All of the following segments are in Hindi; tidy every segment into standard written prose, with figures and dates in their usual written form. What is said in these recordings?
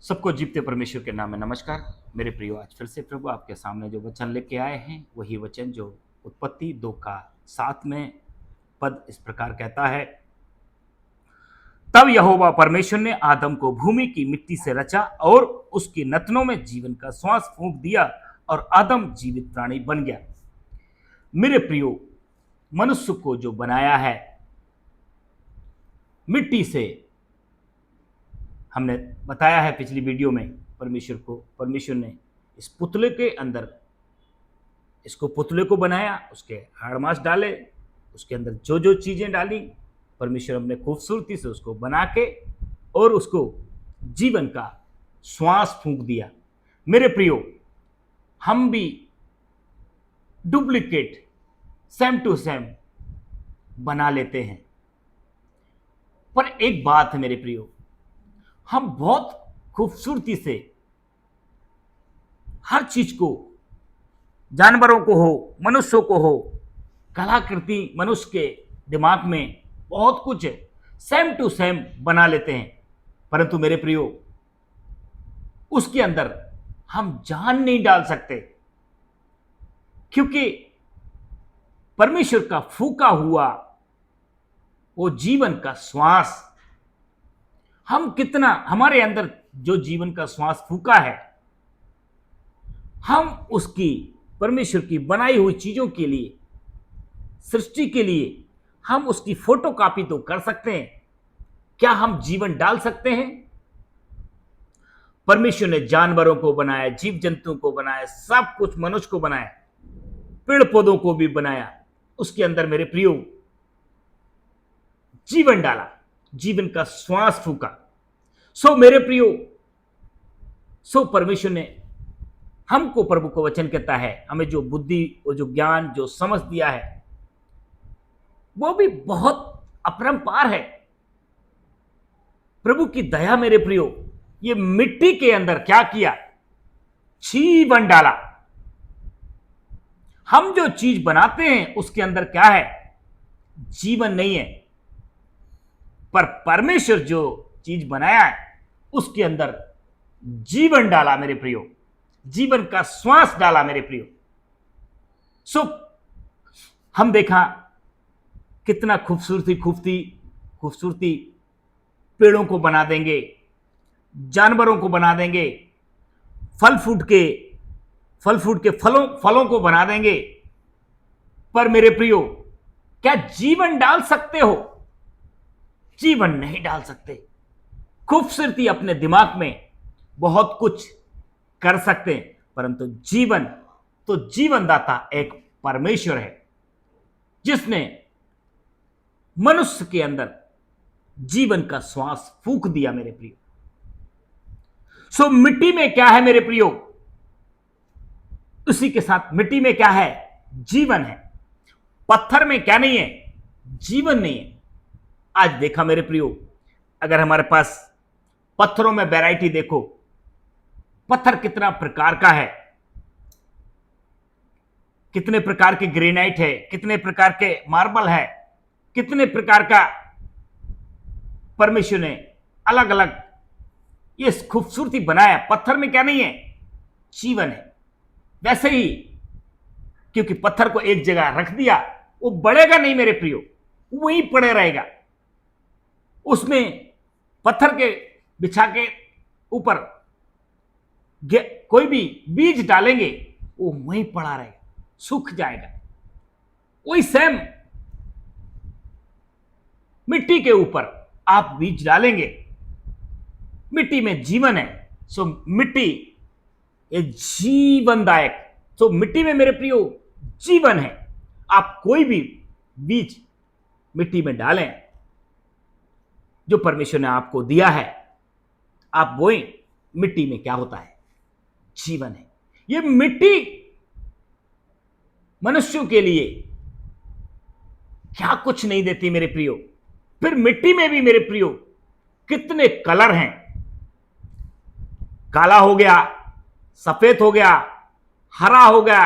सबको जीवते परमेश्वर के नाम में नमस्कार। मेरे प्रियो, आज फिर से प्रभु आपके सामने जो वचन लेके आए हैं वही वचन जो उत्पत्ति 2 का 7 में पद इस प्रकार कहता है, तब यहोवा परमेश्वर ने आदम को भूमि की मिट्टी से रचा और उसकी नथनों में जीवन का श्वास फूंक दिया और आदम जीवित प्राणी बन गया। मेरे प्रियो, मनुष्य को जो बनाया है मिट्टी से, हमने बताया है पिछली वीडियो में, परमेश्वर ने इस पुतले के अंदर पुतले को बनाया, उसके हाड़ मांस डाले, उसके अंदर जो जो चीजें डाली, परमेश्वर अपने खूबसूरती से उसको बना के और उसको जीवन का श्वास फूंक दिया। मेरे प्रियो, हम भी डुप्लीकेट सेम टू सेम बना लेते हैं। पर एक बात है मेरे प्रियो, हम बहुत खूबसूरती से हर चीज को, जानवरों को हो, मनुष्यों को हो, कलाकृति मनुष्य के दिमाग में बहुत कुछ सेम टू सेम बना लेते हैं। परंतु मेरे प्रियो, उसके अंदर हम जान नहीं डाल सकते, क्योंकि परमेश्वर का फूका हुआ वो जीवन का श्वास, हम कितना, हमारे अंदर जो जीवन का श्वास फूका है, हम उसकी, परमेश्वर की बनाई हुई चीजों के लिए, सृष्टि के लिए हम उसकी फोटो कॉपी तो कर सकते हैं, क्या हम जीवन डाल सकते हैं? परमेश्वर ने जानवरों को बनाया, जीव जंतुओं को बनाया, सब कुछ, मनुष्य को बनाया, पेड़ पौधों को भी बनाया, उसके अंदर मेरे प्रियो जीवन डाला, जीवन का श्वास फूका। सो मेरे प्रियो, परमेश्वर ने हमको, प्रभु को वचन कहता है, हमें जो बुद्धि और जो ज्ञान, जो समझ दिया है, वो भी बहुत अपरंपार है। प्रभु की दया मेरे प्रियो, ये मिट्टी के अंदर क्या किया? जीवन डाला। हम जो चीज बनाते हैं उसके अंदर क्या है? जीवन नहीं है। पर परमेश्वर जो चीज बनाया है उसके अंदर जीवन डाला मेरे प्रियो, जीवन का श्वास डाला मेरे प्रियो। हम देखा कितना खूबसूरती पेड़ों को बना देंगे, जानवरों को बना देंगे, फल फ्रूट के फलों को बना देंगे। पर मेरे प्रियो, क्या जीवन डाल सकते हो? जीवन नहीं डाल सकते। खूबसूरती अपने दिमाग में बहुत कुछ कर सकते हैं, परंतु जीवन तो जीवनदाता एक परमेश्वर है, जिसने मनुष्य के अंदर जीवन का श्वास फूंक दिया मेरे प्रियो। मिट्टी में क्या है मेरे प्रियो? उसी के साथ मिट्टी में क्या है? जीवन है। पत्थर में क्या नहीं है? जीवन नहीं है। आज देखा मेरे प्रियो, अगर हमारे पास पत्थरों में वैरायटी देखो, पत्थर कितना प्रकार का है, कितने प्रकार के ग्रेनाइट है, कितने प्रकार के मार्बल है, कितने प्रकार का परमेश्वर ने अलग अलग ये खूबसूरती बनाया। पत्थर में क्या नहीं है? जीवन है। वैसे ही, क्योंकि पत्थर को एक जगह रख दिया, वो बढ़ेगा नहीं मेरे प्रियो, वहीं पड़े रहेगा। उसमें पत्थर के बिछा के ऊपर कोई भी बीज डालेंगे, वो वहीं पड़ा रहेगा, सूख जाएगा। वही सेम मिट्टी के ऊपर आप बीज डालेंगे, मिट्टी में जीवन है। मिट्टी ये जीवनदायक, मिट्टी में मेरे प्रियो जीवन है। आप कोई भी बीज मिट्टी में डालें, जो परमेश्वर ने आपको दिया है, आप बोएं, मिट्टी में क्या होता है? जीवन है। ये मिट्टी मनुष्यों के लिए क्या कुछ नहीं देती मेरे प्रियो। फिर मिट्टी में भी मेरे प्रियो कितने कलर हैं, काला हो गया, सफेद हो गया, हरा हो गया,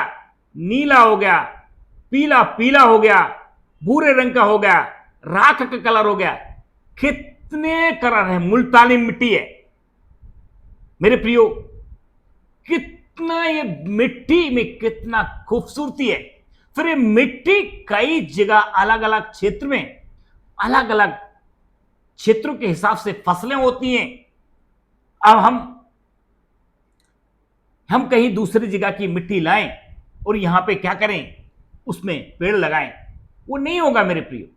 नीला हो गया, पीला हो गया, भूरे रंग का हो गया, राख का कलर हो गया, कितने कलर है। मुल्तानी मिट्टी है, मेरे प्रियो, कितना ये मिट्टी में कितना खूबसूरती है। फिर ये मिट्टी कई जगह अलग अलग क्षेत्र में, अलग अलग क्षेत्रों के हिसाब से फसलें होती हैं। अब हम कहीं दूसरी जगह की मिट्टी लाएं और यहां पे क्या करें, उसमें पेड़ लगाएं, वो नहीं होगा मेरे प्रियो।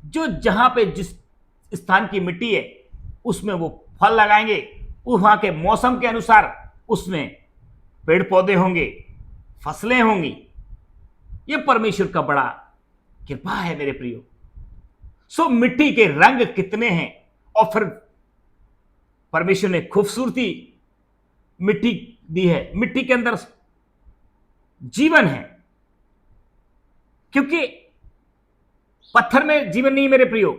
जो जहां पे जिस स्थान की मिट्टी है उसमें वो फल लगाएंगे, वहां के मौसम के अनुसार उसमें पेड़ पौधे होंगे, फसलें होंगी। ये परमेश्वर का बड़ा कृपा है मेरे प्रियो। सो मिट्टी के रंग कितने हैं, और फिर परमेश्वर ने खूबसूरती मिट्टी दी है। मिट्टी के अंदर जीवन है, क्योंकि पत्थर में जीवन नहीं मेरे प्रियो।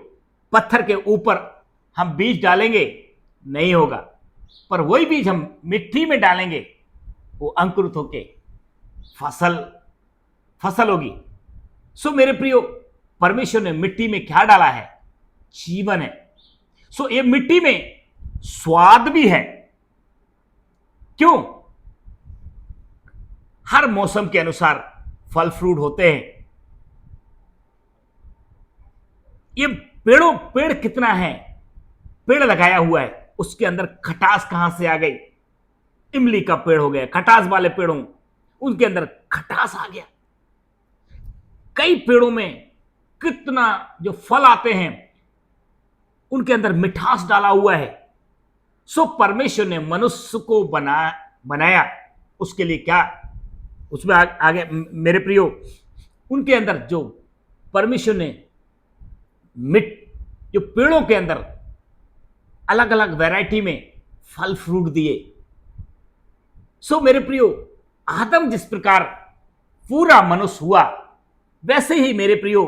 पत्थर के ऊपर हम बीज डालेंगे, नहीं होगा, पर वही बीज हम मिट्टी में डालेंगे, वो अंकुरित होके फसल होगी। सो मेरे प्रियो, परमेश्वर ने मिट्टी में क्या डाला है? जीवन है। सो ये मिट्टी में स्वाद भी है। क्यों? हर मौसम के अनुसार फल फ्रूट होते हैं। ये पेड़ कितना है, पेड़ लगाया हुआ है, उसके अंदर खटास कहां से आ गई? इमली का पेड़ हो गया, खटास वाले पेड़ों, उनके अंदर खटास आ गया। कई पेड़ों में कितना जो फल आते हैं उनके अंदर मिठास डाला हुआ है। सो परमेश्वर ने मनुष्य को बनाया, उसके लिए क्या, उसमें आगे मेरे प्रियो, उनके अंदर जो परमेश्वर ने जो पेड़ों के अंदर अलग अलग वैरायटी में फल फ्रूट दिए। सो मेरे प्रियो, आदम जिस प्रकार पूरा मनुष्य हुआ, वैसे ही मेरे प्रियो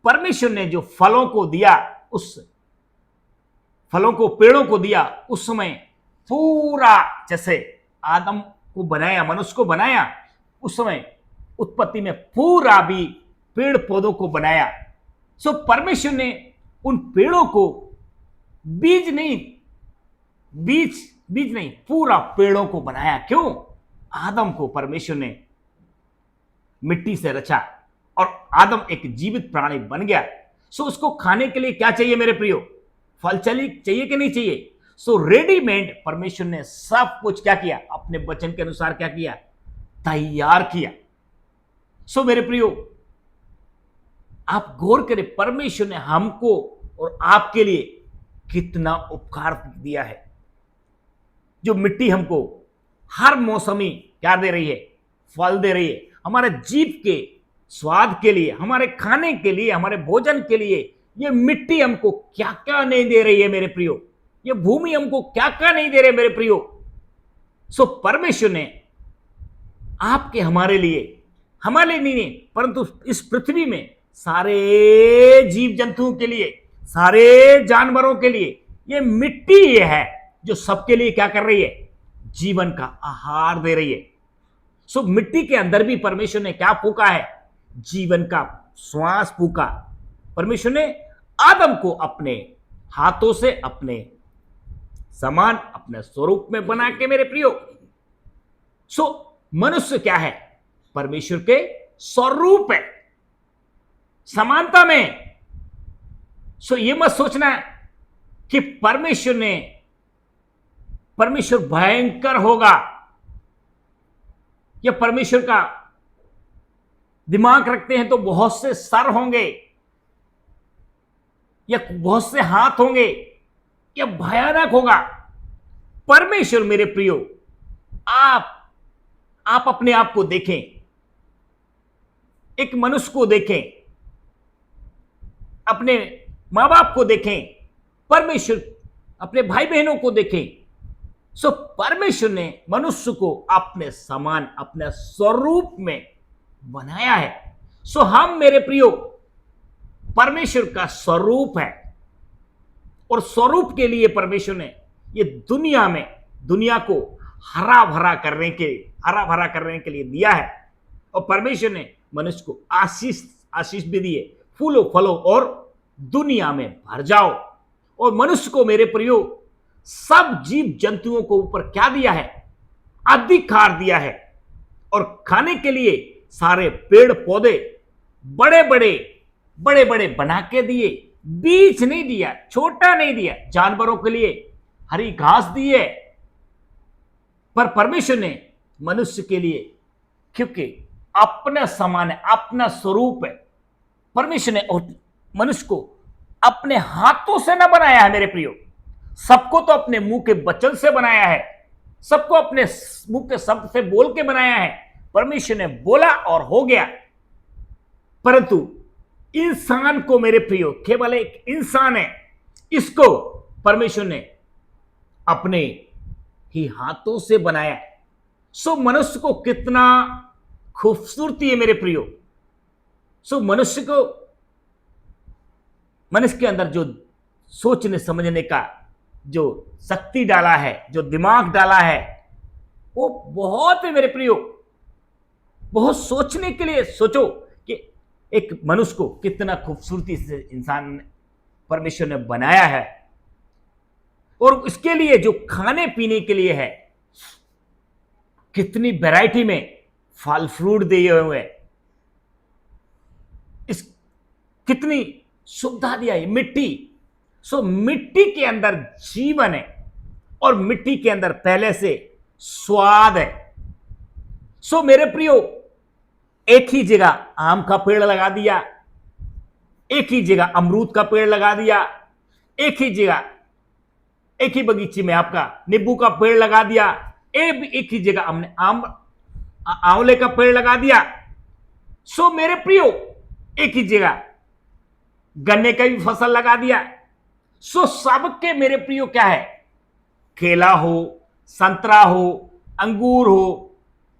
परमेश्वर ने जो फलों को दिया, उस फलों को, पेड़ों को दिया, उस समय पूरा, जैसे आदम को बनाया, मनुष्य को बनाया, उस समय उत्पत्ति में पूरा भी पेड़ पौधों को बनाया। सो परमेश्वर ने उन पेड़ों को बीज नहीं, पूरा पेड़ों को बनाया। क्यों? आदम को परमेश्वर ने मिट्टी से रचा और आदम एक जीवित प्राणी बन गया। सो उसको खाने के लिए क्या चाहिए मेरे प्रियो? फल चाहिए कि नहीं चाहिए? सो रेडीमेड परमेश्वर ने सब कुछ क्या किया? अपने वचन के अनुसार क्या किया? तैयार किया। सो मेरे प्रियो, आप गौर करें, परमेश्वर ने हमको और आपके लिए कितना उपकार दिया है। जो मिट्टी हमको हर मौसमी क्या दे रही है? फल दे रही है, हमारे जीभ के स्वाद के लिए, हमारे खाने के लिए, हमारे भोजन के लिए। ये मिट्टी हमको क्या क्या नहीं दे रही है मेरे प्रियो? ये भूमि हमको क्या क्या नहीं दे रहे मेरे प्रियो? सो परमेश्वर ने आपके, हमारे लिए नहीं, परंतु इस पृथ्वी में सारे जीव जंतुओं के लिए, सारे जानवरों के लिए ये मिट्टी ये है जो सबके लिए क्या कर रही है? जीवन का आहार दे रही है। सो मिट्टी के अंदर भी परमेश्वर ने क्या फूका है? जीवन का श्वास फूका। परमेश्वर ने आदम को अपने हाथों से अपने समान, अपने स्वरूप में बना के मेरे प्रियो। सो मनुष्य क्या है? परमेश्वर के स्वरूप है, समानता में। सो ये मत सोचना कि परमेश्वर भयंकर होगा, या परमेश्वर का दिमाग रखते हैं तो बहुत से सर होंगे या बहुत से हाथ होंगे, या भयानक होगा। परमेश्वर मेरे प्रियो, आप अपने आप को देखें, एक मनुष्य को देखें, अपने मां बाप को देखें, परमेश्वर अपने भाई बहनों को देखें। सो परमेश्वर ने मनुष्य को अपने समान, अपने स्वरूप में बनाया है। सो हम मेरे प्रियो परमेश्वर का स्वरूप है, और स्वरूप के लिए परमेश्वर ने ये दुनिया को हरा भरा करने के लिए दिया है। और परमेश्वर ने मनुष्य को आशीष भी दी है, फूलो फलो और दुनिया में भर जाओ। और मनुष्य को मेरे प्रियो सब जीव जंतुओं को ऊपर क्या दिया है? अधिकार दिया है। और खाने के लिए सारे पेड़ पौधे बड़े बड़े बड़े बड़े बना के दिए, बीज नहीं दिया, छोटा नहीं दिया। जानवरों के लिए हरी घास दी है, पर परमेश्वर ने मनुष्य के लिए, क्योंकि अपना समान है, अपना स्वरूप है, परमेश्वर ने मनुष्य को अपने हाथों से ना बनाया है मेरे प्रियो। सबको तो अपने मुंह के वचन से बनाया है, सबको अपने मुंह के शब्द से बोल के बनाया है। परमेश्वर ने बोला और हो गया। परंतु इंसान को मेरे प्रियो, केवल एक इंसान है, इसको परमेश्वर ने अपने ही हाथों से बनाया है। सो मनुष्य को कितना खूबसूरती है मेरे प्रियो। सो मनुष्य के अंदर जो सोचने समझने का जो शक्ति डाला है, जो दिमाग डाला है, वो बहुत है मेरे प्रियो। बहुत सोचने के लिए सोचो कि एक मनुष्य को कितना खूबसूरती से इंसान परमेश्वर ने बनाया है, और इसके लिए जो खाने पीने के लिए है, कितनी वैरायटी में फल फ्रूट दिए हुए हैं, इस कितनी सुविधा दिया है। मिट्टी, सो मिट्टी के अंदर जीवन है, और मिट्टी के अंदर पहले से स्वाद है। सो मेरे प्रियो, एक ही जगह आम का पेड़ लगा दिया, एक ही जगह अमरूद का पेड़ लगा दिया, एक ही जगह, एक ही बगीचे में आपका नींबू का पेड़ लगा दिया, एक ही जगह हमने आंवले का पेड़ लगा दिया। सो मेरे प्रियो, एक ही जगह गन्ने का भी फसल लगा दिया। सो सबके मेरे प्रियो क्या है? केला हो, संतरा हो, अंगूर हो,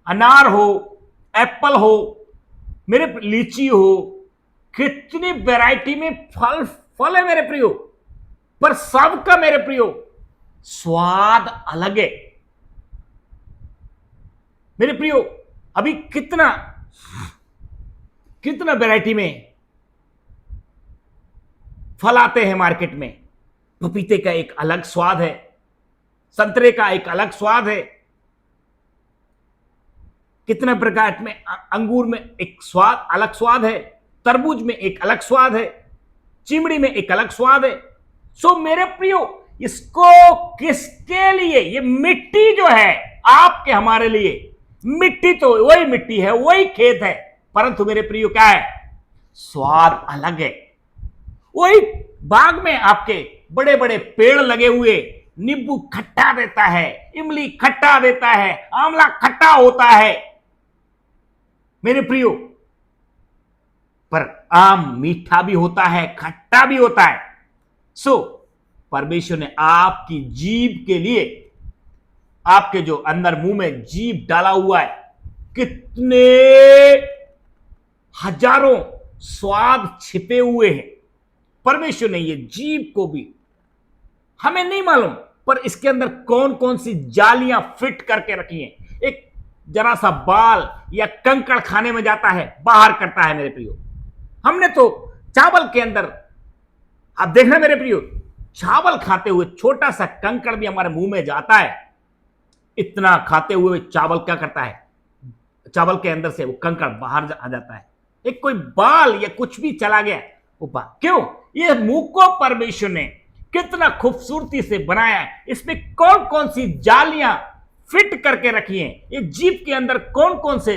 अनार हो, एप्पल हो, मेरे लीची हो, कितनी वैरायटी में फल है मेरे प्रियो, पर सबका मेरे प्रियो स्वाद अलग है मेरे प्रियो। अभी कितना वैरायटी में फल आते हैं मार्केट में। पपीते का एक अलग स्वाद है, संतरे का एक अलग स्वाद है, कितने प्रकार में अंगूर में एक स्वाद, अलग स्वाद है, तरबूज में एक अलग स्वाद है, चिमड़ी में एक अलग स्वाद है। सो मेरे प्रियो, इसको किसके लिए? ये मिट्टी जो है आपके हमारे लिए, मिट्टी तो वही मिट्टी है, वही खेत है, परंतु मेरे प्रियो क्या है? स्वाद अलग है। वही बाग में आपके बड़े बड़े पेड़ लगे हुए, नींबू खट्टा देता है, इमली खट्टा देता है, आंवला खट्टा होता है मेरे प्रियो, पर आम मीठा भी होता है, खट्टा भी होता है। सो परमेश्वर ने आपकी जीभ के लिए, आपके जो अंदर मुंह में जीभ डाला हुआ है, कितने हजारों स्वाद छिपे हुए हैं। परमेश्वर ने ये जीभ को भी, हमें नहीं मालूम, पर इसके अंदर कौन कौन सी जालियां फिट करके रखी हैं। एक जरा सा बाल या कंकड़ खाने में जाता है, बाहर करता है मेरे प्रियो। हमने तो चावल के अंदर, आप देखना मेरे प्रियो, चावल खाते हुए छोटा सा कंकड़ भी हमारे मुंह में जाता है। इतना खाते हुए चावल क्या करता है? चावल के अंदर से वो कंकड़ बाहर आ जाता है। एक कोई बाल या कुछ भी चला गया, वो बाल क्यों? ये मुंह को परमेश्वर ने कितना खूबसूरती से बनाया है। इसमें कौन कौन सी जालियां फिट करके रखी हैं, ये जीभ के अंदर कौन कौन से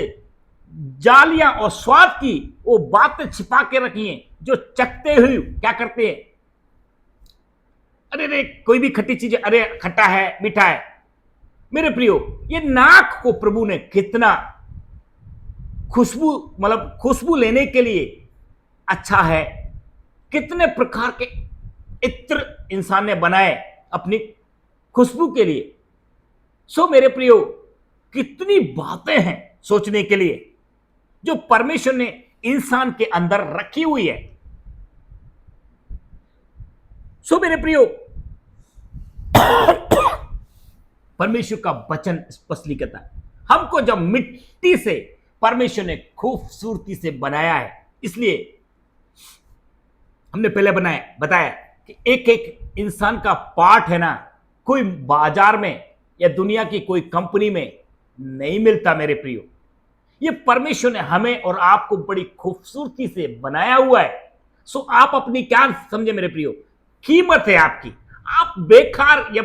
जालियां और स्वाद की वो बातें छिपा के रखी हैं, जो चखते हुए क्या करते हैं? अरे रे, कोई भी खट्टी चीज, अरे खट्टा है, मीठा है। मेरे प्रियो, ये नाक को प्रभु ने कितना खुशबू, मतलब खुशबू लेने के लिए अच्छा है। कितने प्रकार के इत्र इंसान ने बनाए अपनी खुशबू के लिए। सो मेरे प्रियो, कितनी बातें हैं सोचने के लिए जो परमेश्वर ने इंसान के अंदर रखी हुई है। सो मेरे प्रियो, परमेश्वर का वचन स्पष्ट लिखता है, हमको जब मिट्टी से परमेश्वर ने खूबसूरती से बनाया है, इसलिए हमने पहले बताया कि एक एक इंसान का पार्ट है ना, कोई बाजार में या दुनिया की कोई कंपनी में नहीं मिलता मेरे प्रियो। ये परमेश्वर ने हमें और आपको बड़ी खूबसूरती से बनाया हुआ है। सो आप अपनी क्या समझे मेरे प्रियो, कीमत है आपकी। आप बेकार या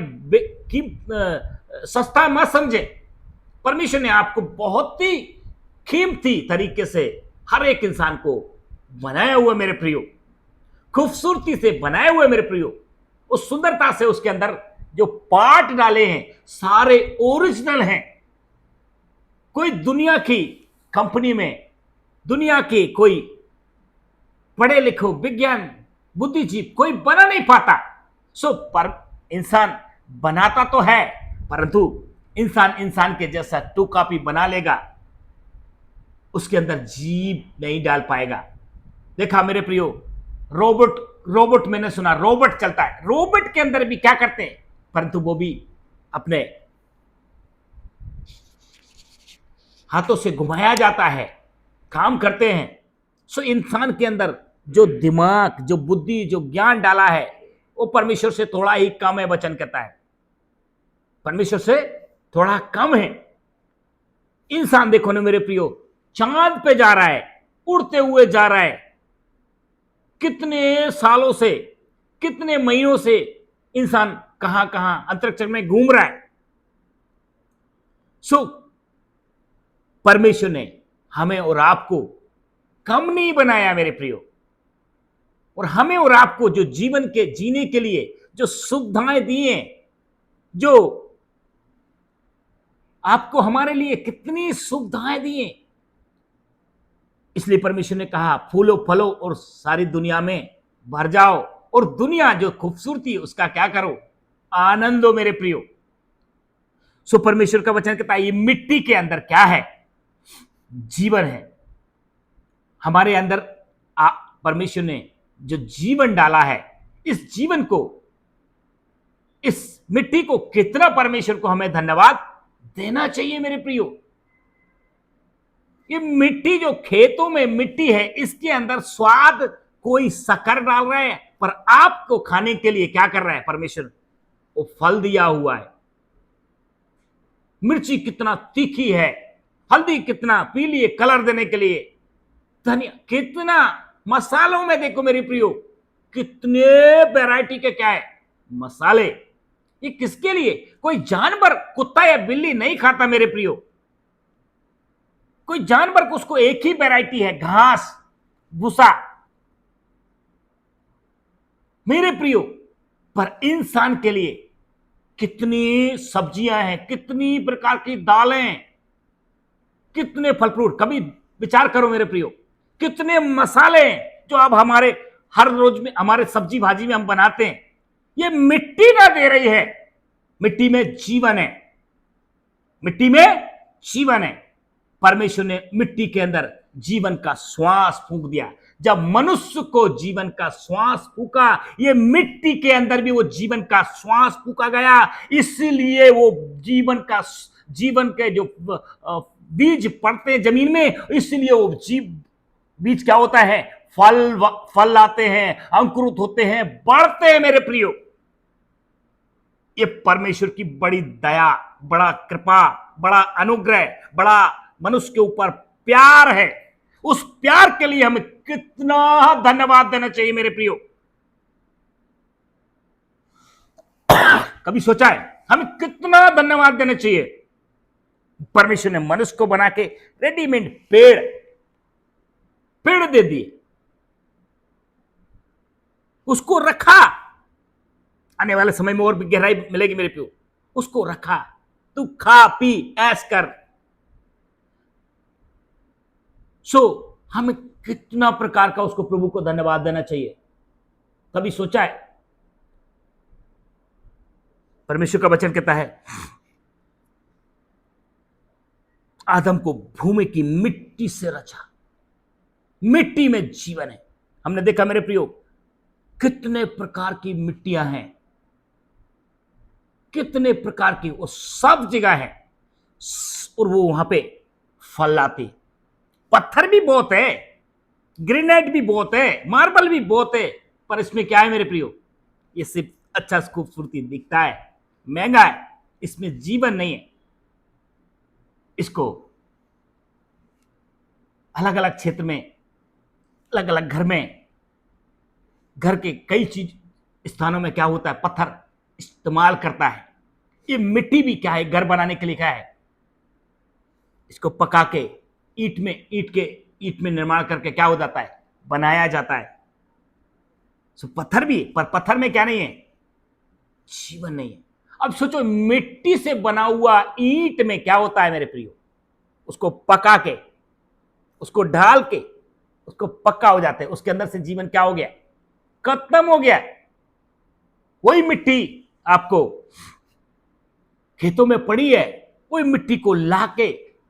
सस्ता मत समझे। परमेश्वर ने आपको बहुत ही कीमती तरीके से हर एक इंसान को बनाया हुआ मेरे प्रियो, खूबसूरती से बनाया हुआ मेरे प्रियो। उस सुंदरता से उसके अंदर जो पार्ट डाले हैं सारे ओरिजिनल हैं। कोई दुनिया की कंपनी में, दुनिया के कोई पढ़े लिखो विज्ञान बुद्धिजीवी कोई बना नहीं पाता। सो पर इंसान बनाता तो है, परंतु इंसान इंसान के जैसा टू कॉपी बना लेगा, उसके अंदर जीव नहीं डाल पाएगा। देखा मेरे प्रियो, रोबोट मैंने सुना रोबोट चलता है, रोबोट के अंदर भी क्या करते हैं, परंतु वो भी अपने हाथों से घुमाया जाता है, काम करते हैं। सो इंसान के अंदर जो दिमाग, जो बुद्धि, जो ज्ञान डाला है वो परमेश्वर से थोड़ा ही कम है। वचन कहता है परमेश्वर से थोड़ा कम है। इंसान देखो ना मेरे प्रियो, चांद पे जा रहा है, उड़ते हुए जा रहा है। कितने सालों से, कितने महीनों से इंसान कहां कहां अंतरिक्ष में घूम रहा है। सो परमेश्वर ने हमें और आपको कम नहीं बनाया मेरे प्रियो। और हमें और आपको जो जीवन के जीने के लिए जो सुविधाएं दी हैं, जो आपको हमारे लिए कितनी सुविधाएं दी हैं, इसलिए परमेश्वर ने कहा फूलो फलो और सारी दुनिया में भर जाओ, और दुनिया जो खूबसूरती उसका क्या करो, आनंद हो मेरे प्रियो। सो परमेश्वर का वचन कहता है ये मिट्टी के अंदर क्या है, जीवन है। हमारे अंदर परमेश्वर ने जो जीवन डाला है, इस जीवन को, इस मिट्टी को कितना परमेश्वर को हमें धन्यवाद देना चाहिए मेरे प्रियो। ये मिट्टी जो खेतों में मिट्टी है, इसके अंदर स्वाद कोई शक्कर डाल रहा है, पर आपको खाने के लिए क्या कर रहा है परमेश्वर, वो फल दिया हुआ है। मिर्ची कितना तीखी है, हल्दी कितना पीली है कलर देने के लिए, धनिया कितना, मसालों में देखो मेरे प्रियो कितने वैरायटी के क्या है मसाले। ये किसके लिए, कोई जानवर कुत्ता या बिल्ली नहीं खाता मेरे प्रियो। कोई जानवर को उसको एक ही वैरायटी है, घास भूसा मेरे प्रियो। पर इंसान के लिए कितनी सब्जियां हैं, कितनी प्रकार की दालें, कितने फल फ्रूट। कभी विचार करो मेरे प्रियो, कितने मसाले जो अब हमारे हर रोज में हमारे सब्जी भाजी में हम बनाते हैं, ये मिट्टी ना दे रही है। मिट्टी में जीवन है, मिट्टी में जीवन है। परमेश्वर ने मिट्टी के अंदर जीवन का श्वास फूंक दिया। जब मनुष्य को जीवन का श्वास फूका, ये मिट्टी के अंदर भी वो जीवन का श्वास फूका गया। इसलिए वो जीवन के जो बीज पड़ते हैं जमीन में, इसलिए वो बीज क्या होता है, फल लाते हैं, अंकुरित होते हैं, बढ़ते हैं मेरे प्रियो। ये परमेश्वर की बड़ी दया, बड़ा कृपा, बड़ा अनुग्रह, बड़ा मनुष्य के ऊपर प्यार है। उस प्यार के लिए हमें कितना धन्यवाद देना चाहिए मेरे प्रियो। कभी सोचा है हमें कितना धन्यवाद देना चाहिए। परमेश्वर ने मनुष्य को बना के रेडीमेड पेड़ दे दिए, उसको रखा। आने वाले समय में और भी गहराई मिलेगी मेरे प्रियो। उसको रखा, तू खा पी ऐश कर। हमें कितना प्रकार का उसको प्रभु को धन्यवाद देना चाहिए। कभी सोचा है? परमेश्वर का वचन कहता है आदम को भूमि की मिट्टी से रचा, मिट्टी में जीवन है। हमने देखा मेरे प्रियो कितने प्रकार की मिट्टियां हैं, कितने प्रकार की, वो सब जगह है, और वो वहां पे फल लाती। पत्थर भी बहुत है, ग्रेनाइट भी बहुत है, मार्बल भी बहुत है, पर इसमें क्या है मेरे प्रियो, ये सिर्फ अच्छा खूबसूरती दिखता है। महंगा है, इसमें जीवन नहीं है। इसको अलग अलग क्षेत्र में, अलग अलग घर में, घर के कई चीज स्थानों में क्या होता है, पत्थर इस्तेमाल करता है। ये मिट्टी भी क्या है, घर बनाने के लिए क्या है, इसको पका के ईट में निर्माण करके क्या हो जाता है, बनाया जाता है। सो पत्थर भी, पर पत्थर में क्या नहीं है, जीवन नहीं है। अब सोचो मिट्टी से बना हुआ ईंट में क्या होता है मेरे प्रियो, उसको पका के, उसको ढाल के, उसको पक्का हो जाते हैं, उसके अंदर से जीवन क्या हो गया, खत्म हो गया। वही मिट्टी आपको खेतों में पड़ी है, वही मिट्टी को लाके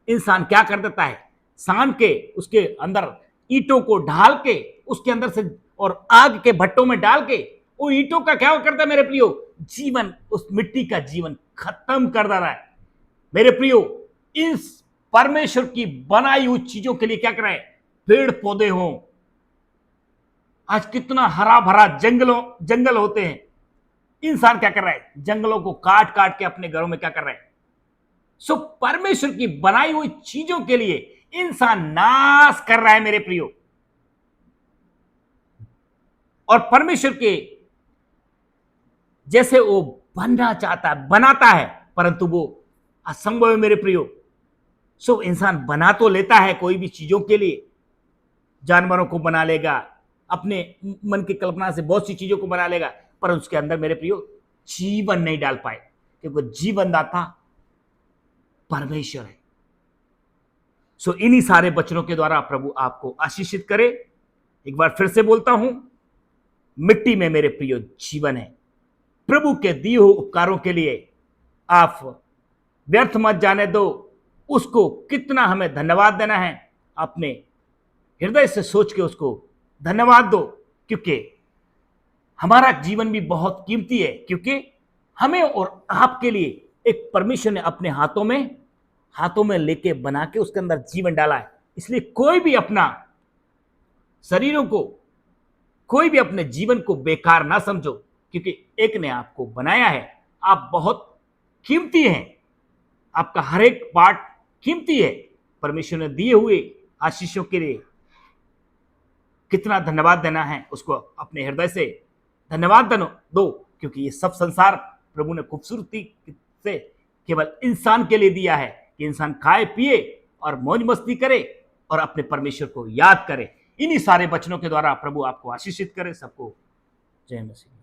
इंसान क्या कर देता है, सान के उसके अंदर ईंटों को ढाल के, उसके अंदर से और आग के भट्टों में डाल के वो ईंटों का क्या करता है मेरे प्रियो, जीवन, उस मिट्टी का जीवन खत्म कर दे रहा है। मेरे प्रियो, इस परमेश्वर की बनाई हुई चीजों के लिए क्या कर रहा है, पेड़ पौधे हों, आज कितना हरा भरा जंगल होते हैं, इंसान क्या कर रहा है, जंगलों को काट काट के अपने घरों में क्या कर रहा है। सो परमेश्वर की बनाई हुई चीजों के लिए इंसान नाश कर रहा है मेरे प्रियो। और परमेश्वर के जैसे वो बनना चाहता है, बनाता है, परंतु वो असंभव है मेरे प्रियो। सो इंसान बना तो लेता है कोई भी चीजों के लिए, जानवरों को बना लेगा, अपने मन की कल्पना से बहुत सी चीजों को बना लेगा, पर उसके अंदर मेरे प्रियो जीवन नहीं डाल पाए, क्योंकि जीवनदाता परमेश्वर है। सो इन्हीं सारे वचनों के द्वारा प्रभु आपको आशीषित करे। एक बार फिर से बोलता हूं, मिट्टी में मेरे प्रियो जीवन है। प्रभु के दिए हुए उपकारों के लिए आप व्यर्थ मत जाने दो, उसको कितना हमें धन्यवाद देना है, अपने हृदय से सोच के उसको धन्यवाद दो, क्योंकि हमारा जीवन भी बहुत कीमती है, क्योंकि हमें और आपके लिए एक परमेश्वर ने अपने हाथों में लेके बना के उसके अंदर जीवन डाला है। इसलिए कोई भी अपना शरीरों को, कोई भी अपने जीवन को बेकार ना समझो, क्योंकि एक ने आपको बनाया है। आप बहुत कीमती हैं, आपका हर एक पार्ट कीमती है। परमेश्वर ने दिए हुए आशीषों के लिए कितना धन्यवाद देना है, उसको अपने हृदय से धन्यवाद दो, क्योंकि ये सब संसार प्रभु ने खूबसूरती से केवल इंसान के लिए दिया है कि इंसान खाए पिए और मौज मस्ती करे और अपने परमेश्वर को याद करे। इन्हीं सारे वचनों के द्वारा प्रभु आपको आशीषित करे। सबको जय मसीह।